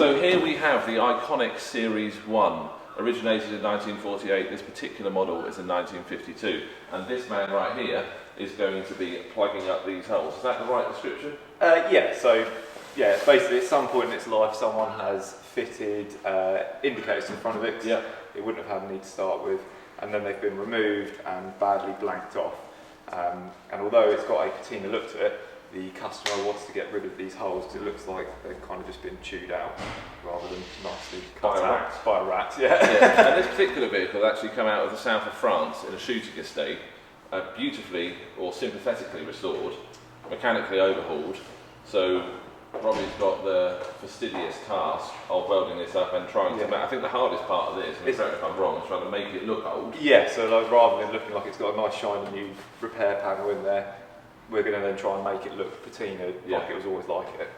So here we have the iconic Series 1, originated in 1948. This particular model is in 1952, and this man right here is going to be plugging up these holes. Is that the right description? Yeah, so yeah, basically at some point in its life someone has fitted indicators to the front of it. Yeah. It wouldn't have had any to start with, and then they've been removed and badly blanked off. And although it's got a patina look to it, the customer wants to get rid of these holes because it looks like they've kind of just been chewed out rather than nicely cut out by a rat. Yeah. Yeah. And this particular vehicle actually come out of the south of France in a shooting estate, beautifully or sympathetically restored, mechanically overhauled. So Robbie's got the fastidious task of welding this up and trying to make, I think the hardest part of this, and correct me if I'm wrong, is trying to make it look old. Yeah, so like, rather than looking like it's got a nice shiny new repair panel in there, we're going to then try and make it look patina like it was always like it.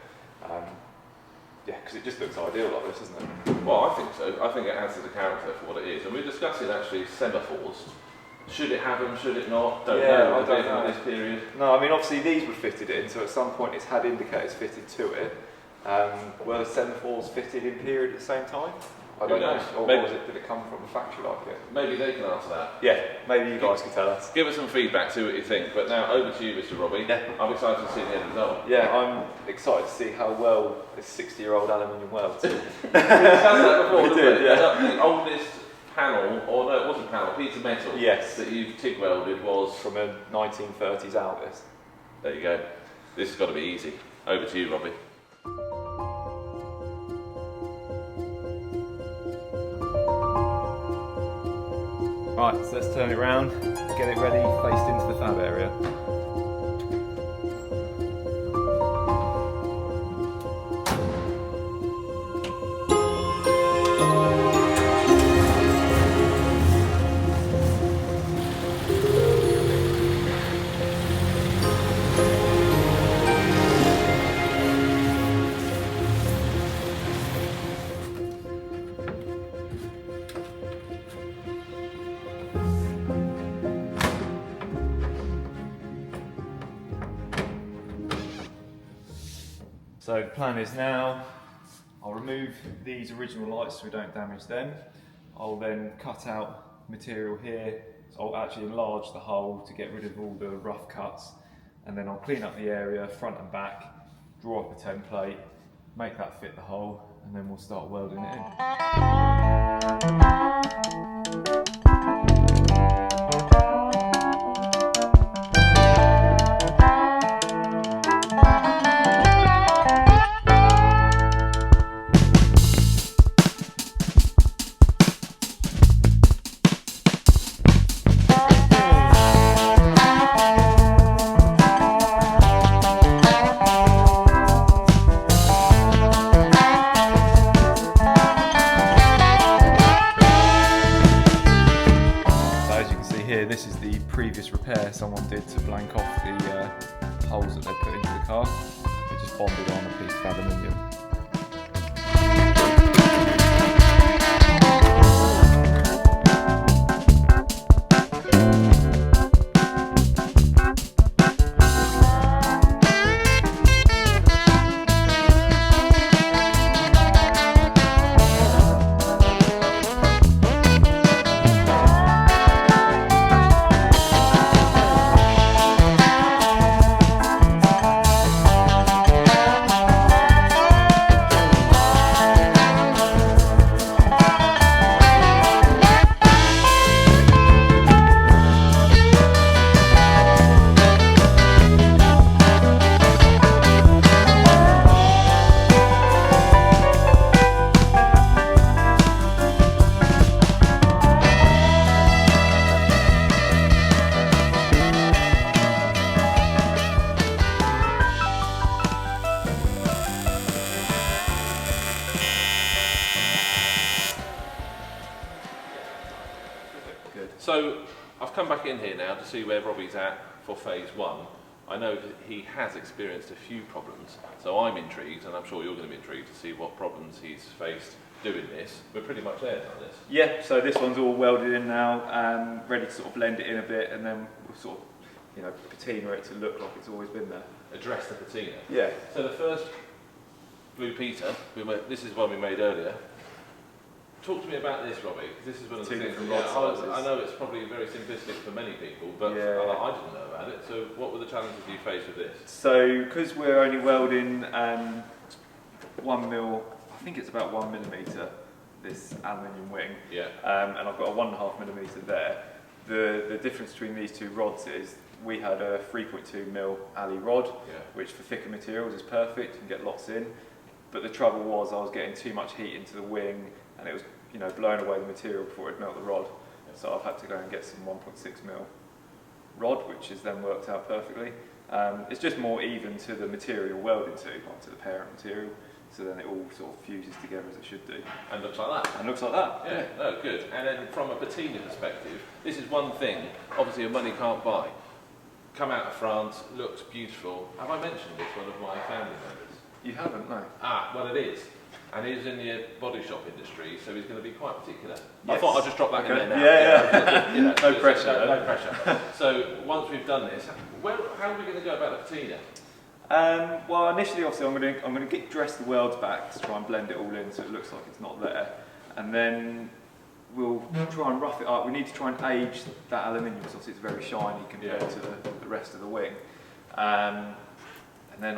Yeah, because it just looks ideal like this, doesn't it? Well, I think so. I think it adds to the character for what it is. And we're discussing actually semaphores. Should it have them, should it not? Don't know. I don't know in this period. No, I mean obviously these were fitted in, so at some point it's had indicators fitted to it. Were the semaphores fitted in period at the same time? I don't know. Or did it come from a factory like it? Maybe they can answer that. Yeah, maybe you guys can tell us. Give us some feedback, see what you think. But now over to you, Mr. Robbie. Yeah. I'm excited to see the end result. Yeah, I'm excited to see how well this 60-year-old aluminium welds. We discussed that before, didn't we? Yeah. The oldest panel, or no, it wasn't panel, piece of metal that you've TIG welded was from a 1930s Alvis. There you go. This has got to be easy. Over to you, Robbie. Right, so let's turn it round, get it ready, faced into the fab area. So the plan is now, I'll remove these original lights so we don't damage them. I'll then cut out material here, so I'll actually enlarge the hole to get rid of all the rough cuts, and then I'll clean up the area front and back, draw up a template, make that fit the hole, and then we'll start welding it in. This is the previous repair someone did to blank off the holes that they put into the car. They just bonded on a piece of aluminium. So I've come back in here now to see where Robbie's at for phase 1. I know that he has experienced a few problems, so I'm intrigued, and I'm sure you're going to be intrigued to see what problems he's faced doing this. We're pretty much there on this. Yeah, so this one's all welded in now, ready to sort of blend it in a bit, and then we'll sort of, patina it to look like it's always been there. Address the patina. Yeah. So the first Blue Peter. This is one we made earlier. Talk to me about this, Robbie, because this is one of the things. I know it's probably very simplistic for many people, but I didn't know about it. So what were the challenges you faced with this? So because we're only welding 1 mil, I think it's about 1 millimetre, this aluminium wing, and I've got a 1.5 millimetre there. The difference between these two rods is we had a 3.2 mil alley rod, which for thicker materials is perfect, you can get lots in. But the trouble was I was getting too much heat into the wing, and it was, you know, blowing away the material before it melt the rod. So I've had to go and get some 1.6 mil rod, which has then worked out perfectly. It's just more even to the material welded to the parent material, so then it all sort of fuses together as it should do. And looks like that. And looks like that. Yeah, no, good. And then from a patina perspective, this is one thing, obviously, your money can't buy. Come out of France, looks beautiful. Have I mentioned it's one of my family members? You haven't, no. Ah, well it is. And he's in the body shop industry, so he's going to be quite particular. Yes. I thought I'd just drop that in there now. Yeah. You know, no pressure. No pressure. So once we've done this, how are we going to go about the patina? Well, initially, obviously, I'm going to dress the welds back to try and blend it all in so it looks like it's not there, and then we'll try and rough it up. We need to try and age that aluminium because obviously it's very shiny compared to the rest of the wing. And then,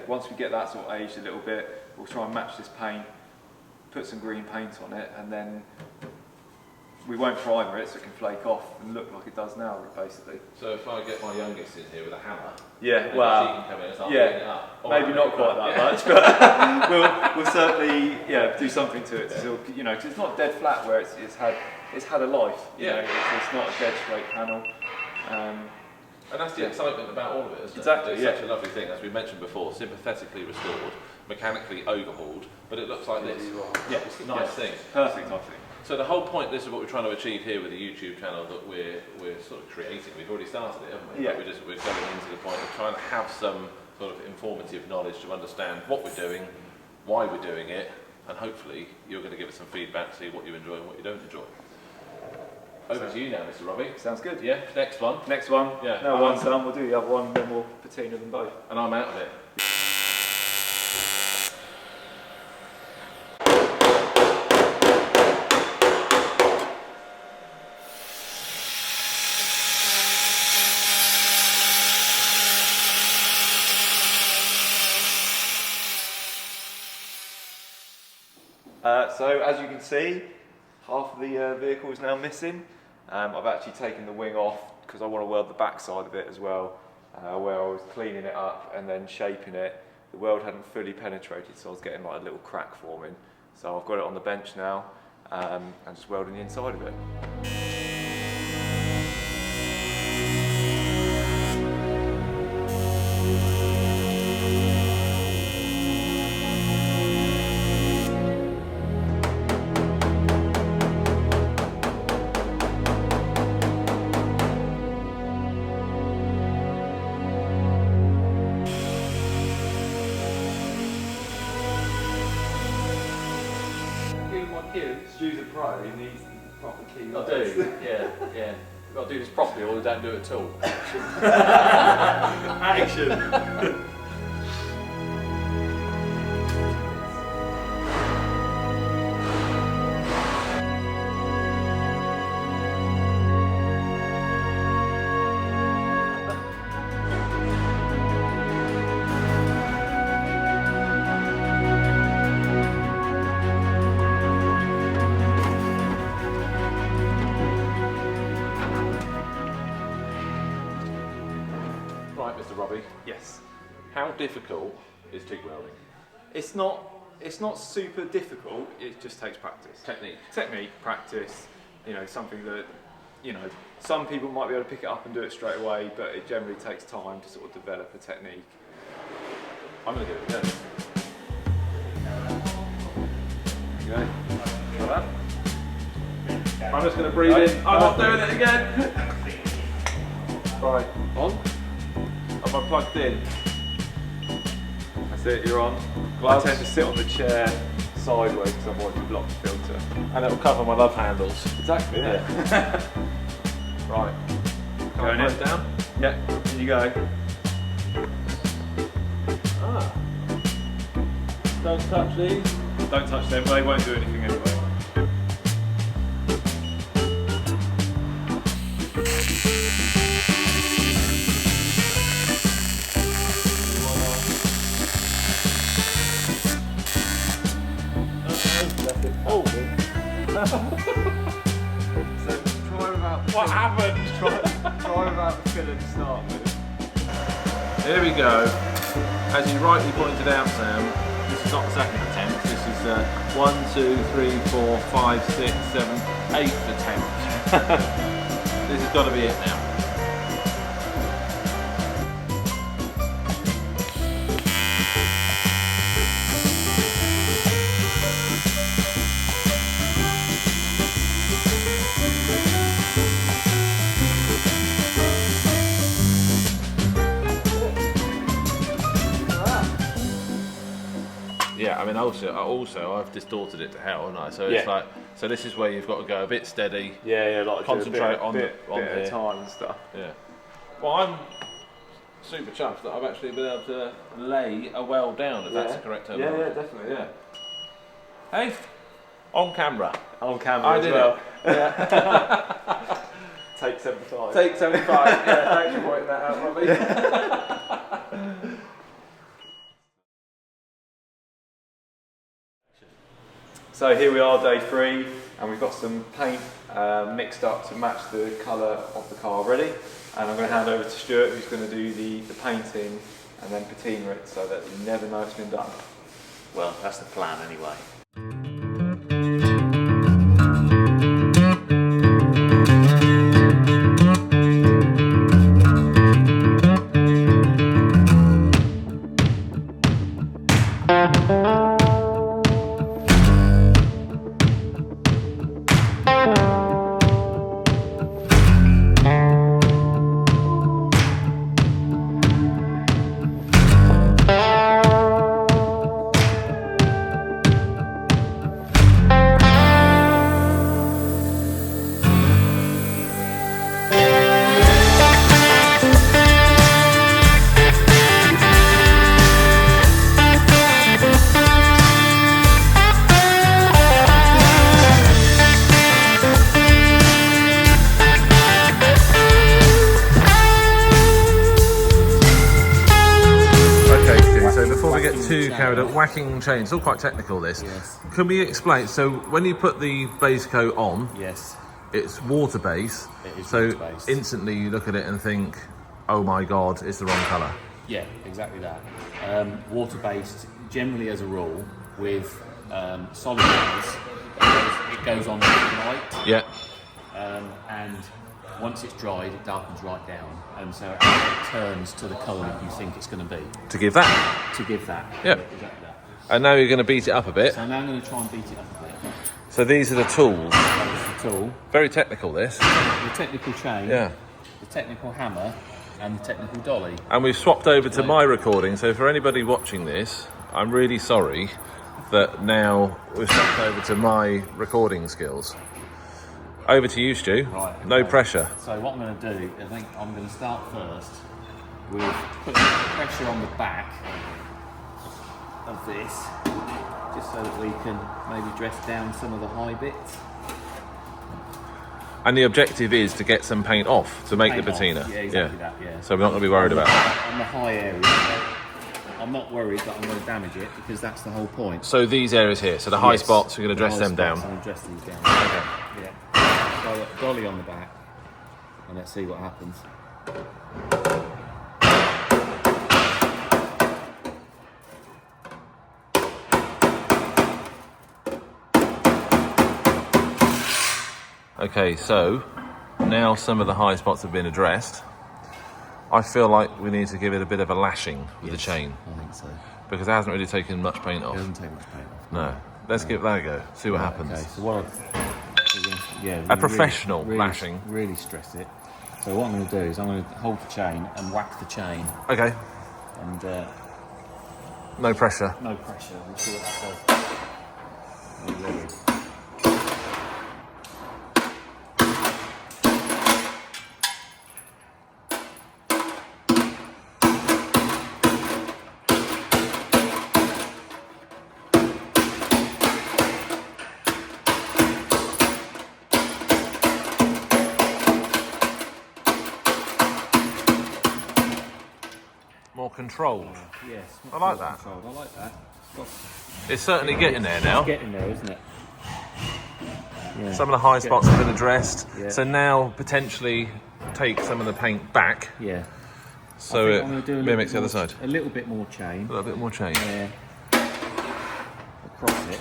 once we get that sort of aged a little bit, we'll try and match this paint, put some green paint on it, and then we won't primer it so it can flake off and look like it does now, basically. So if I get my youngest in here with a hammer, she can come in and start picking it up. Maybe not quite that much, but we'll certainly do something to it. So, you know, 'cause it's not dead flat where it's had a life. You know, it's not a dead straight panel. And that's the excitement about all of it, isn't it? Exactly, It's such a lovely thing, as we mentioned before, sympathetically restored, mechanically overhauled, but it looks like this. Yeah, it's a nice thing. Perfect, I think. So the whole point, this is what we're trying to achieve here with the YouTube channel that we're sort of creating. We've already started it, haven't we? Yeah. But we're going into the point of trying to have some sort of informative knowledge to understand what we're doing, why we're doing it, and hopefully you're going to give us some feedback, see what you enjoy and what you don't enjoy. Over to you now, Mr. Robbie. Sounds good. Yeah, next one. Next one. Yeah. No, one's done. We'll do the other one, then we'll patina them both. And I'm out of it. So as you can see, half of the vehicle is now missing. I've actually taken the wing off because I want to weld the back side of it as well, where I was cleaning it up and then shaping it. The weld hadn't fully penetrated, so I was getting like a little crack forming. So I've got it on the bench now and just welding the inside of it. Stu's a pro, he needs proper key. I do, yeah. We've got to do this properly or we don't do it at all. Action! Right, Mr. Robbie. Yes. How difficult is TIG welding? It's not super difficult, it just takes practice. Technique, practice, you know, something that, you know, some people might be able to pick it up and do it straight away, but it generally takes time to sort of develop a technique. I'm going to give it a go. Okay. Try that. I'm just going to breathe in. I'm not doing it again. Right, On? Am I plugged in? that's it, you're on. Gloves. I tend to sit on the chair sideways because otherwise you block the filter. And it'll cover my love handles. Exactly, yeah. Right. Can Going I in. put it down? Yeah, in you go. Ah. Don't touch these. Don't touch them, they won't do anything anyway. Oh, So try without what happened? try without the filler to start with. Here we go. As you rightly pointed out, Sam, this is not the second attempt. This is 1, 2, 3, 4, 5, 6, 7, 8th attempt. This has got to be it now. Yeah, I mean, also I've distorted it to hell, haven't I? So it's like, so this is where you've got to go a bit steady. Yeah, like concentrate on bit here. at a time and stuff. Yeah. Well, I'm super chuffed that I've actually been able to lay a weld down, if that's the correct term. Yeah, definitely. Yeah. Hey, on camera. On camera I as did well. it. Yeah. Take 75. Take 75. Yeah, thanks for pointing that out, Robbie. So here we are, day 3, and we've got some paint mixed up to match the colour of the car already. And I'm going to hand over to Stuart, who's going to do the painting and then patina it so that you never know it's been done. Well, that's the plan anyway. Carried up, whacking chain. It's all quite technical, this. Yes. Can we explain? So when you put the base coat on, Yes. it's water base. It is so water-based. instantly you look at it and think, oh my god, it's the wrong colour. Yeah, exactly that. Water-based, generally as a rule, with solid colors, it goes on light. Yeah. And once it's dried, it darkens right down, and so it turns to the colour that you think it's going to be. To give that. To give that. Yeah. Exactly that. And now you're going to beat it up a bit. So now I'm going to try and beat it up a bit. So these are the tools. That's the tool, Very technical, this. the technical chain, Yeah. the technical hammer, and the technical dolly. And we've swapped over to my recording, so for anybody watching this, I'm really sorry that now we've swapped over to my recording skills. Over to you, Stu. Right, okay. No pressure. So what I'm going to do, I think I'm going to start first with putting pressure on the back of this, just so that we can maybe dress down some of the high bits. And the objective is to get some paint off, to make Paint the off. patina. Yeah, exactly that, yeah. So we're not going to be worried about that. On the high area, I'm not worried that I'm going to damage it, because that's the whole point. So these areas here, so the high Yes, spots, we're going to the dress high them down. spots, I'm going to dress these down. Okay. Yeah. So I've got a dolly on the back, and let's see what happens. Okay, so now some of the high spots have been addressed. I feel like we need to give it a bit of a lashing with the chain, I think so. because it hasn't really taken much paint It off. doesn't take much paint off. No. Let's give that a go, see what happens. Okay, so what A professional lashing. Really stress it. So what I'm going to do is I'm going to hold the chain and whack the chain, Okay, and no pressure. no pressure. We'll see what that does. Are you ready? controlled. Yes. I like that. Controlled. I like that. It's certainly getting there now. It's getting there, isn't it? Yeah. Some of the high spots have been addressed, Yeah. so now potentially take some of the paint back, Yeah. so I it think I'm gonna do a little mimics the bit other more- side. A little bit more chain. A little bit more chain. Yeah. Across it.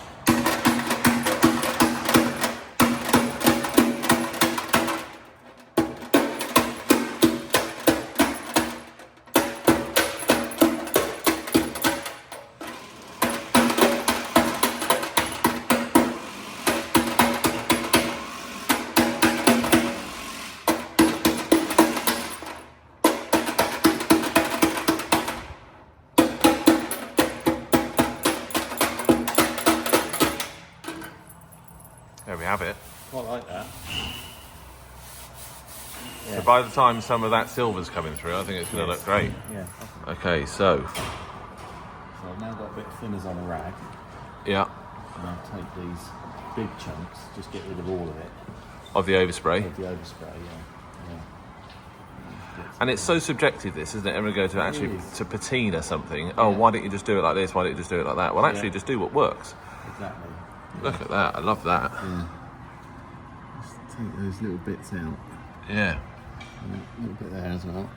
There we have it. Quite like that. So by the time some of that silver's coming through, I think it's going to look great. Yeah. Okay, so, So I've now got a bit of thinners on a rag, yeah, and I'll take these big chunks, just get rid of all of it, of the overspray. with the overspray, yeah. And it's so subjective, this, isn't it? Everyone go to actually is. to patina something. Oh, why don't you just do it like this? Why don't you just do it like that? Well, actually, Yeah. just do what works. Exactly. Look at that. I love that. Yeah. Just take those little bits out. Yeah. A little bit there as well.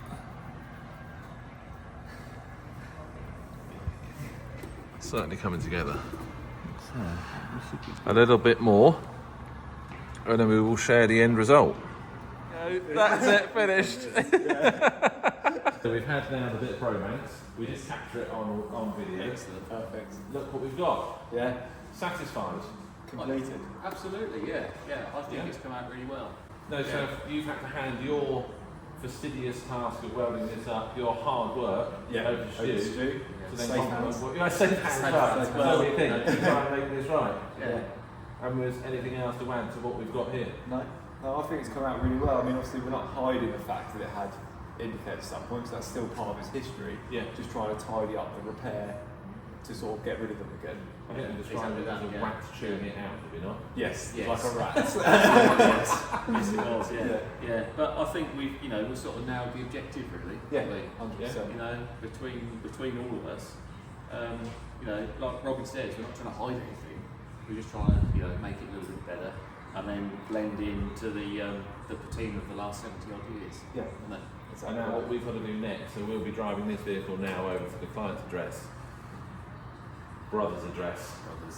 Certainly coming together. So, we should be A little bit more, and then we will share the end result. That's it, finished. So we've had now the bit of romance. We just capture it on video. Excellent. Perfect. Look what we've got. Yeah. Satisfied? Completed. Absolutely, yeah. Yeah, I think it's come out really well. No, so you've had to hand your fastidious task of welding this up, your hard work, over to Stu. Stu. To then Safe compliment hands. what- Yeah, safe hands, Safe right. hands, Well, what do you think? To try and make this right. Yeah. And was anything else to add to what we've got here? No, I think it's come out really well. I mean, obviously we're not hiding the fact that it had indicators at some point, because that's still part of its history. Yeah. Just trying to tidy up the repair to sort of get rid of them again. I think we described it as a yeah. wax chewing it out, did we not? Yes, Yes. like a rat. Yes, it was, yeah. But I think we've sort of nailed the objective really. Yeah, haven't we? 100%. You know, between all of us, like Robin says, we're not trying to hide anything. We're just trying to, make it a little bit better, and then blend into the patina of the last 70 odd years. Yeah. Isn't it? And now what we've got to do next, so we'll be driving this vehicle now over to the client's address, brother's address,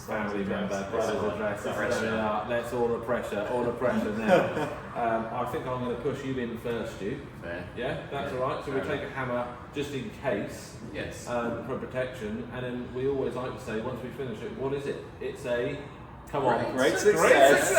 family member, brother's address. That's where we are. Let's all the pressure now. I think I'm going to push you in first, Stu. Fair. Yeah, that's Yeah, all right. So we'll fair take a hammer just in case Yes. for protection, and then we always like to say once we finish it, what is it? It's a come on, Great success.